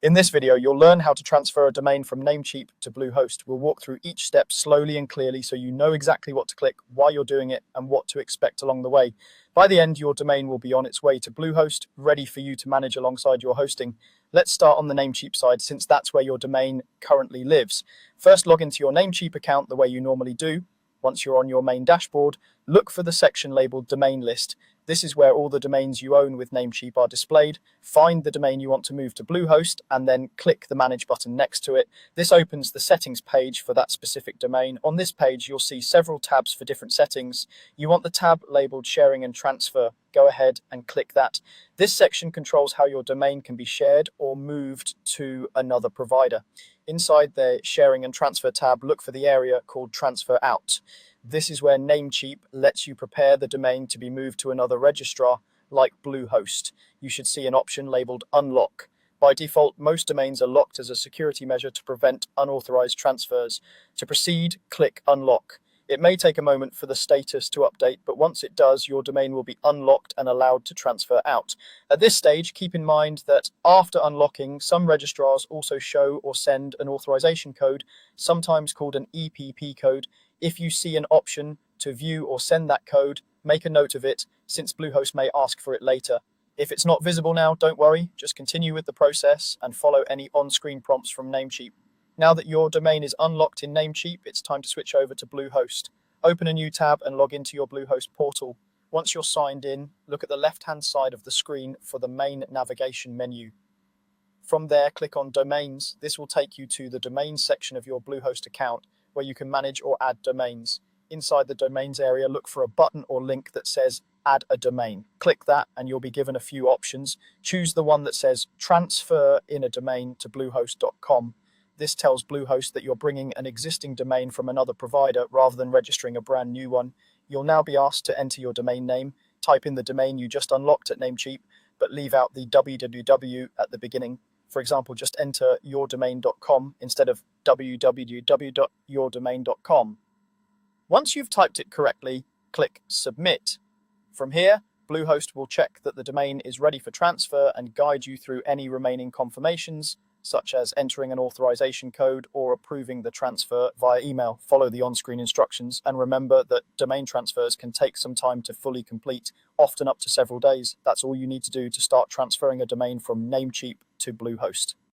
In this video, you'll learn how to transfer a domain from Namecheap to Bluehost. We'll walk through each step slowly and clearly so you know exactly what to click, why you're doing it, and what to expect along the way. By the end, your domain will be on its way to Bluehost, ready for you to manage alongside your hosting. Let's start on the Namecheap side, since that's where your domain currently lives. First, log into your Namecheap account the way you normally do. Once you're on your main dashboard, look for the section labeled Domain List. This is where all the domains you own with Namecheap are displayed. Find the domain you want to move to Bluehost and then click the Manage button next to it. This opens the settings page for that specific domain. On this page, you'll see several tabs for different settings. You want the tab labeled Sharing and Transfer. Go ahead and click that. This section controls how your domain can be shared or moved to another provider. Inside the Sharing and Transfer tab, look for the area called Transfer Out. This is where Namecheap lets you prepare the domain to be moved to another registrar like Bluehost. You should see an option labeled Unlock. By default, most domains are locked as a security measure to prevent unauthorized transfers. To proceed, click Unlock. It may take a moment for the status to update, but once it does, your domain will be unlocked and allowed to transfer out. At this stage, keep in mind that after unlocking, some registrars also show or send an authorization code, sometimes called an EPP code. If you see an option to view or send that code, make a note of it, since Bluehost may ask for it later. If it's not visible now, don't worry, just continue with the process and follow any on-screen prompts from Namecheap. Now that your domain is unlocked in Namecheap, it's time to switch over to Bluehost. Open a new tab and log into your Bluehost portal. Once you're signed in, look at the left-hand side of the screen for the main navigation menu. From there, click on Domains. This will take you to the Domains section of your Bluehost account, where you can manage or add domains. Inside the Domains area, look for a button or link that says Add a Domain. Click that and you'll be given a few options. Choose the one that says Transfer in a domain to bluehost.com. This tells Bluehost that you're bringing an existing domain from another provider rather than registering a brand new one. You'll now be asked to enter your domain name. Type in the domain you just unlocked at Namecheap, but leave out the www at the beginning. For example, just enter yourdomain.com instead of www.yourdomain.com. Once you've typed it correctly, click Submit. From here, Bluehost will check that the domain is ready for transfer and guide you through any remaining confirmations, such as entering an authorization code or approving the transfer via email. Follow the on-screen instructions and remember that domain transfers can take some time to fully complete, often up to several days. That's all you need to do to start transferring a domain from Namecheap to Bluehost.